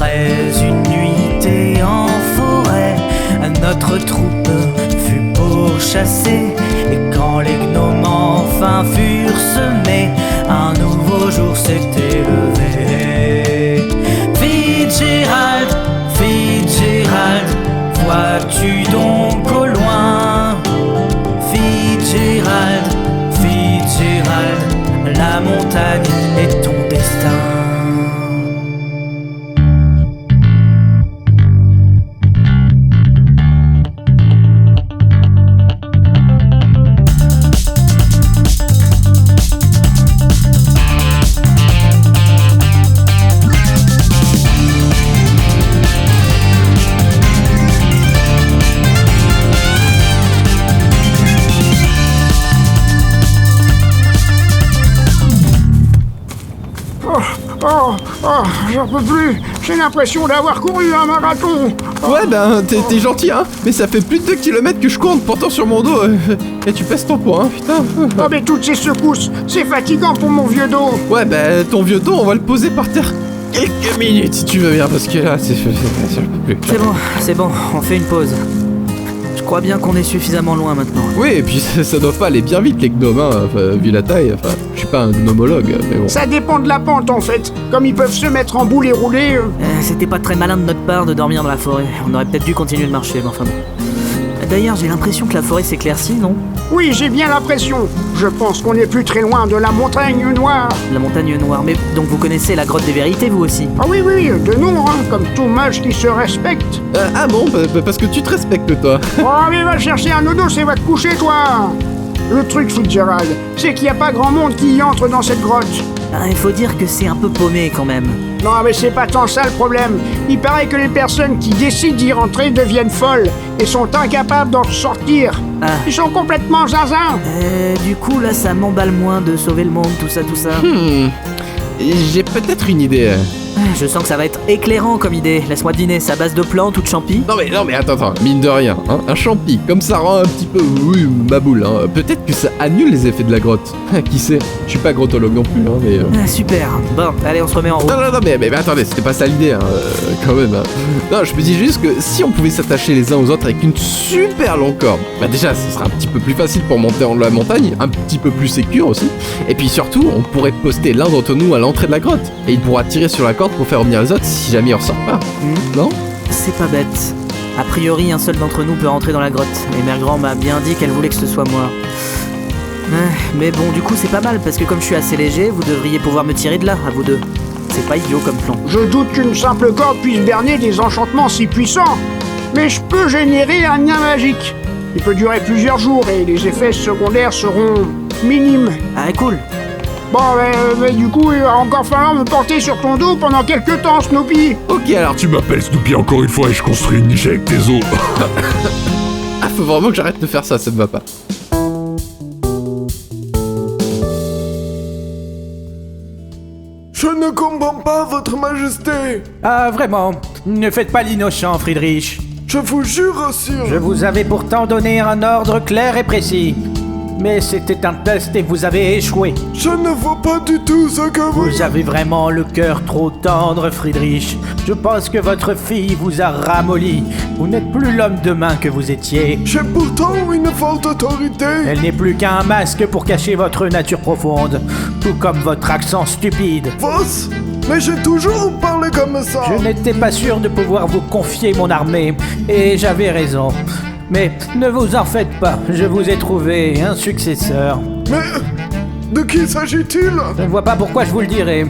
Après une nuitée en forêt, notre troupe fut pourchassée. Et quand les gnomes enfin furent semés, un nouveau jour s'était levé. Fitzgerald, Fitzgerald, vois-tu donc au loin? Fitzgerald, Fitzgerald, la montagne est ton destin. J'en peux plus. J'ai l'impression d'avoir couru un marathon. Ouais, ben, t'es gentil, hein. Mais ça fait plus de 2 km que je cours en te portant sur mon dos. Et tu pèses ton poids, hein, putain. Oh, mais toutes ces secousses, c'est fatigant pour mon vieux dos. Ouais, ben, ton vieux dos, on va le poser par terre quelques minutes si tu veux bien, parce que là, j'en peux plus. C'est bon, on fait une pause. Je crois bien qu'on est suffisamment loin maintenant. Oui, et puis ça doit pas aller bien vite, les gnomes, hein. Enfin, vu la taille. Enfin, je suis pas un gnomologue, mais bon. Ça dépend de la pente, en fait. Comme ils peuvent se mettre en boule et rouler... C'était pas très malin de notre part de dormir dans la forêt. On aurait peut-être dû continuer de marcher, mais enfin bon. D'ailleurs, j'ai l'impression que la forêt s'éclaircit, non? Oui, j'ai bien l'impression. Je pense qu'on est plus très loin de la montagne noire. La montagne noire, mais donc vous connaissez la grotte des vérités, vous aussi? Ah oui, de nom, hein, comme tout mage qui se respecte. Ah bon, parce que tu te respectes, toi. Oh, mais va chercher un dodo, c'est va te coucher, toi. Le truc, Fitzgerald, c'est qu'il n'y a pas grand monde qui y entre dans cette grotte. Ah, il faut dire que c'est un peu paumé, quand même. Non, mais c'est pas tant ça le problème. Il paraît que les personnes qui décident d'y rentrer deviennent folles et sont incapables d'en sortir. Ah. Ils sont complètement zinzin. Du coup, là, ça m'emballe moins de sauver le monde, tout ça. J'ai peut-être une idée. Je sens que ça va être éclairant comme idée. Laisse-moi deviner, c'est à base de plantes ou de champis? Non mais attends, mine de rien, hein, un champi, comme ça rend un petit peu ma boule, hein. Peut-être que ça annule les effets de la grotte. Qui sait? Je suis pas grottologue non plus, hein, mais... Ah, super. Bon, allez, on se remet en route. Non, mais attendez, c'était pas ça l'idée, hein, quand même. Hein. Non, je me dis juste que si on pouvait s'attacher les uns aux autres avec une super longue corde, bah déjà, ce serait un petit peu plus facile pour monter en la montagne, un petit peu plus sécure aussi, et puis surtout, on pourrait poster l'un d'entre nous à l'entrée de la grotte, et il pourra tirer sur la corde pour faire revenir les autres si jamais il ressort pas. Non? C'est pas bête. A priori, un seul d'entre nous peut rentrer dans la grotte, et Mère Grand m'a bien dit qu'elle voulait que ce soit moi. Mais bon, du coup, c'est pas mal, parce que comme je suis assez léger, vous devriez pouvoir me tirer de là, à vous deux. C'est pas idiot comme plan. Je doute qu'une simple corde puisse berner des enchantements si puissants, mais je peux générer un lien magique. Il peut durer plusieurs jours et les effets secondaires seront minimes. Ah, cool. Bon, mais du coup, il va encore falloir me porter sur ton dos pendant quelques temps, Snoopy. Ok, alors Tu m'appelles Snoopy encore une fois et je construis une niche avec tes os. Ah, faut vraiment que j'arrête de faire ça me va pas. Je ne comprends pas, votre majesté. Ah, vraiment, ne faites pas l'innocent, Friedrich. Je vous jure, sire. Je vous avais pourtant donné un ordre clair et précis. Mais c'était un test et vous avez échoué. Je ne vois pas du tout ce que Vous avez vraiment le cœur trop tendre, Friedrich. Je pense que votre fille vous a ramolli. Vous n'êtes plus l'homme de main que vous étiez. J'ai pourtant une forte autorité. Elle n'est plus qu'un masque pour cacher votre nature profonde, tout comme votre accent stupide. Fausse. Mais j'ai toujours parlé comme ça. Je n'étais pas sûr de pouvoir vous confier mon armée, et j'avais raison. Mais ne vous en faites pas, je vous ai trouvé un successeur. Mais de qui s'agit-il? Je ne vois pas pourquoi je vous le dirais.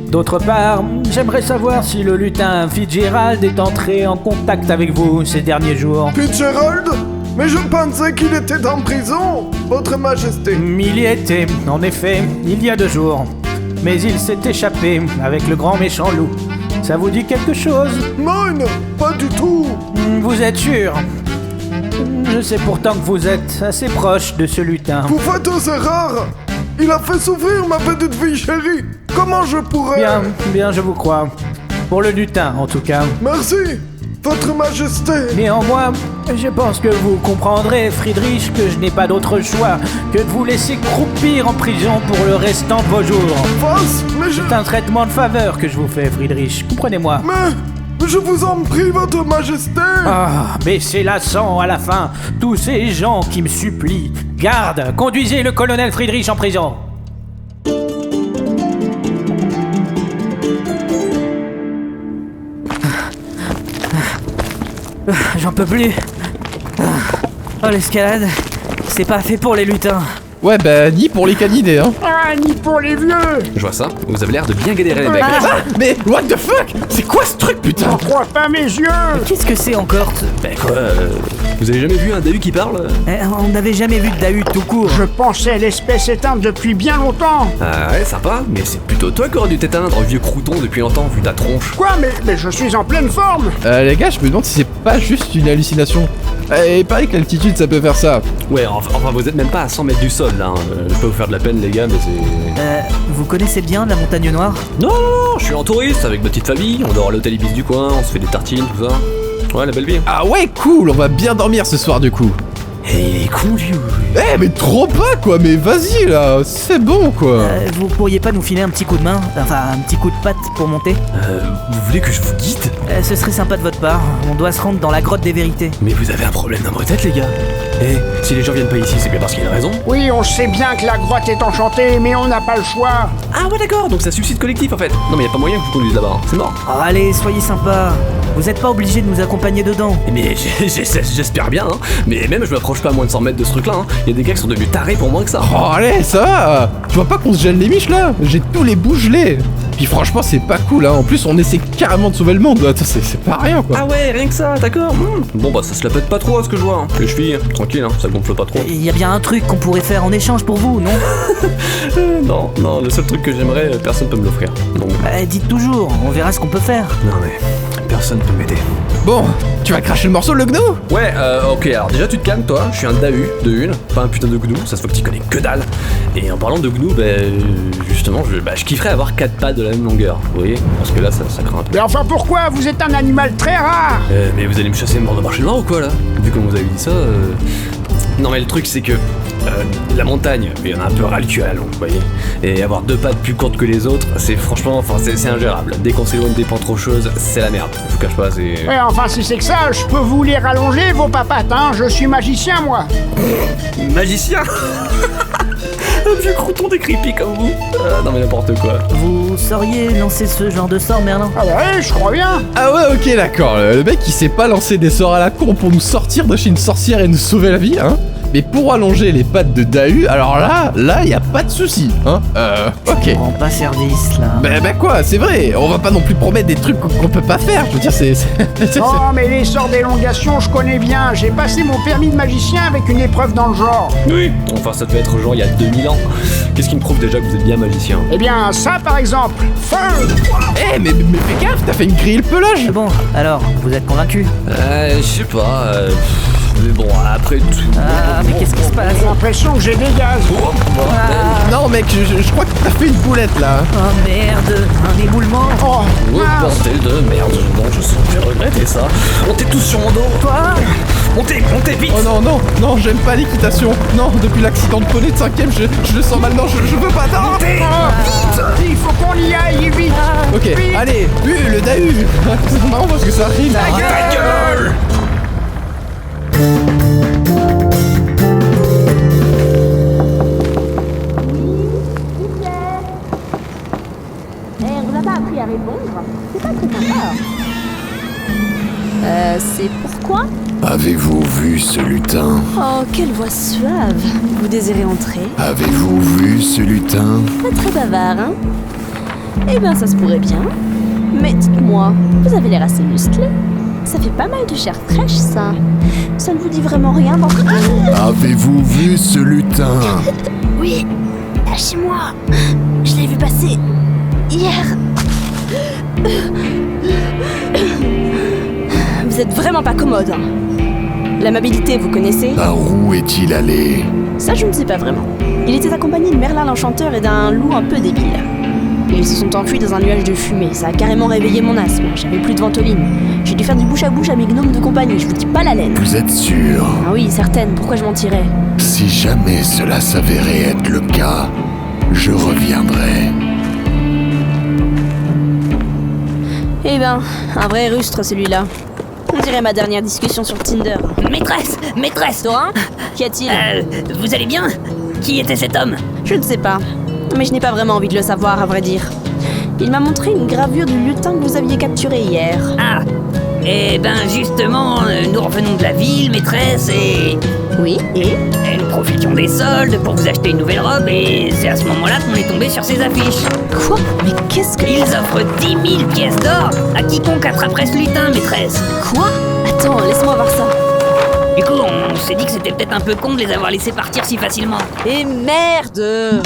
D'autre part, j'aimerais savoir si le lutin Fitzgerald est entré en contact avec vous ces derniers jours. Fitzgerald? Mais je pensais qu'il était en prison, votre majesté. Il y était, en effet, il y a 2 jours. Mais il s'est échappé avec le grand méchant loup. Ça vous dit quelque chose? Non, pas du tout. Vous êtes sûr? Je sais pourtant que vous êtes assez proche de ce lutin. Vous faites des erreurs. Il a fait souffrir ma petite fille chérie. Comment je pourrais... Bien, je vous crois. Pour le lutin, en tout cas. Merci. Votre Majesté. Néanmoins, je pense que vous comprendrez, Friedrich, que je n'ai pas d'autre choix que de vous laisser croupir en prison pour le restant de vos jours. Voss, mais je... C'est un traitement de faveur que je vous fais, Friedrich. Comprenez-moi. Mais je vous en prie, Votre Majesté. Ah, mais c'est lassant à la fin. Tous ces gens qui me supplient. Garde, conduisez le colonel Friedrich en prison. J'en peux plus. Oh, l'escalade, c'est pas fait pour les lutins. Ouais, bah, ni pour les canidés, hein. Ah, ni pour les vieux. Je vois ça, vous avez l'air de bien galérer les mecs. Ah, mais what the fuck? C'est quoi ce truc, putain? J'en crois pas mes yeux. Qu'est-ce que c'est encore Ben quoi, vous avez jamais vu un Dahu qui parle? On n'avait jamais vu de Dahu tout court. Je pensais l'espèce éteinte depuis bien longtemps. Ah ouais, sympa, mais c'est plutôt toi qui aurais dû t'éteindre, vieux crouton, depuis longtemps, vu ta tronche. Quoi, mais je suis en pleine forme. Les gars, je me demande si c'est pas juste une hallucination. Et pareil que l'altitude, ça peut faire ça. Ouais, enfin vous êtes même pas à 100 mètres du sol, là. Hein. Je peux vous faire de la peine, les gars, mais c'est... Vous connaissez bien la Montagne Noire? Non, je suis en touriste avec ma petite famille, on dort à l'hôtel Ibis du coin, on se fait des tartines, tout ça. Ouais, la belle vie. Ah ouais, cool, on va bien dormir ce soir, du coup. Et il est con, lui. Eh, mais trop pas, quoi, mais vas-y, là, c'est bon, quoi. Vous pourriez pas nous filer un petit coup de main? Enfin, un petit coup de patte pour monter? Vous voulez que je vous guide? Ce serait sympa de votre part. On doit se rendre dans la grotte des vérités. Mais vous avez un problème dans votre tête, les gars. Eh, si les gens viennent pas ici, c'est bien parce qu'il y a une raison. Oui, on sait bien que la grotte est enchantée, mais on n'a pas le choix. Ah ouais, d'accord, donc ça suicide collectif, en fait. Non, mais y a pas moyen que vous conduisez là-bas, hein. C'est mort. Oh, allez, soyez sympa. Vous êtes pas obligé de nous accompagner dedans. Mais j'espère bien, hein. Mais même, je m'approche pas à moins de 100 mètres de ce truc-là, hein. Y a des gars qui sont devenus tarés pour moins que ça. Oh, allez, ça va. Tu vois pas qu'on se gèle les miches, là? J'ai tous les bouts gelés. Puis franchement, c'est pas cool, hein. En plus, on essaie carrément de sauver le monde. Attends, c'est pas rien, quoi. Ah ouais, rien que ça, d'accord. Bon bah ça se la pète pas trop à ce que je vois, hein. Les chevilles, tranquille, hein, ça gonfle pas trop. Il y a bien un truc qu'on pourrait faire en échange pour vous, non? Non, le seul truc que j'aimerais, personne peut me l'offrir. Donc... Dites toujours, on verra ce qu'on peut faire. Non mais, personne peut m'aider. Bon, tu vas cracher le morceau, le gnou? Ouais, ok, alors déjà tu te calmes toi, je suis un Dahu, de une, pas un putain de gnou, ça se voit que tu connais que dalle. Et en parlant de gnou, justement, je kifferais avoir 4 pattes de la même longueur, vous voyez? Parce que là, ça craint un peu. Mais enfin, pourquoi? Vous êtes un animal très rare. Mais vous allez me chasser mort de marché noir ou quoi là? Vu comme vous avez dit ça, Non mais le truc c'est que la montagne, il y en a un peu ras le cul à la longue, vous voyez. Et avoir 2 pattes plus courtes que les autres, c'est franchement, enfin c'est ingérable. Dès qu'on s'éloigne des pentes rocheuses, c'est la merde. Je vous cache pas, c'est... Ouais, enfin, si c'est que ça, je peux vous les rallonger, vos papates, hein. Je suis magicien, moi. Magicien. Un vieux crouton des creepy comme vous. Non mais n'importe quoi. Vous sauriez lancer ce genre de sort, Merlin? Ah ouais, je crois bien. Ah ouais, ok, d'accord. Le mec, il sait pas lancer des sorts à la con pour nous sortir de chez une sorcière et nous sauver la vie, hein. Mais pour allonger les pattes de Dahu, alors là, y a pas de souci, hein. Ok. On rend pas service, là. Bah quoi, c'est vrai, on va pas non plus promettre des trucs qu'on peut pas faire, je veux dire, c'est... Non, mais les sorts d'élongation, je connais bien. J'ai passé mon permis de magicien avec une épreuve dans le genre. Oui. Enfin ça devait être genre il y a 2000 ans. Qu'est-ce qui me prouve déjà que vous êtes bien magicien? Eh bien, ça, par exemple. Feu. Eh, mais fais gaffe, t'as fait une grille le pelage. Bon, alors, vous êtes convaincu? Je sais pas, mais bon, après tout... Ah, mais qu'est-ce qui se passe? J'ai l'impression que j'ai des gaz. Non mec, je crois que t'as fait une boulette là. Oh merde, un éboulement. Oh, Oh, mince. bordel de merde, non, je sens que j'ai regretté ça. Montez tous sur mon dos. Quoi? Montez vite. Oh non, j'aime pas l'équitation. Non, depuis l'accident de poney de 5ème, je le sens mal, non, je veux pas. Non. Il faut qu'on y aille vite. Ok, Vite. allez, le Dahu. C'est marrant parce que ça arrive. Ta gueule. On n'a pas appris à répondre. C'est pas très sympa. C'est pourquoi? Avez-vous vu ce lutin? Oh, quelle voix suave. Vous désirez entrer? Avez-vous vu ce lutin? Pas très bavard, hein? Eh ben, ça se pourrait bien. Mais dites-moi, vous avez l'air assez musclé. Ça fait pas mal de chair fraîche, ça. Ça ne vous dit vraiment rien dans ce... Avez-vous vu ce lutin? Oui, lâchez-moi. Je l'ai vu passer hier. Vous êtes vraiment pas commode, hein. L'amabilité, vous connaissez? Par où est-il allé? Ça, je ne sais pas vraiment. Il était accompagné de Merlin l'Enchanteur et d'un loup un peu débile. Et ils se sont enfuis dans un nuage de fumée. Ça a carrément réveillé mon asthme. J'avais plus de ventoline. J'ai dû faire du bouche à bouche à mes gnomes de compagnie, je vous dis pas la laine. Vous êtes sûr? Ah oui, certaine, pourquoi je mentirais? Si jamais cela s'avérait être le cas, je reviendrai. Eh ben, un vrai rustre celui-là. On dirait ma dernière discussion sur Tinder. Maîtresse Thorin? Qu'y a-t-il? Vous allez bien? Qui était cet homme? Je ne sais pas, mais je n'ai pas vraiment envie de le savoir, à vrai dire. Il m'a montré une gravure du lutin que vous aviez capturé hier. Ah, eh ben justement, nous revenons de la ville, maîtresse, et Oui, et? nous profitions des soldes pour vous acheter une nouvelle robe, et c'est à ce moment-là qu'on est tombé sur ces affiches. Quoi? Mais qu'est-ce que... Ils offrent 10 000 pièces d'or à quiconque attraperait ce lutin, maîtresse. Quoi? Attends, laisse-moi voir ça. Du coup, on s'est dit que c'était peut-être un peu con de les avoir laissés partir si facilement. Et merde!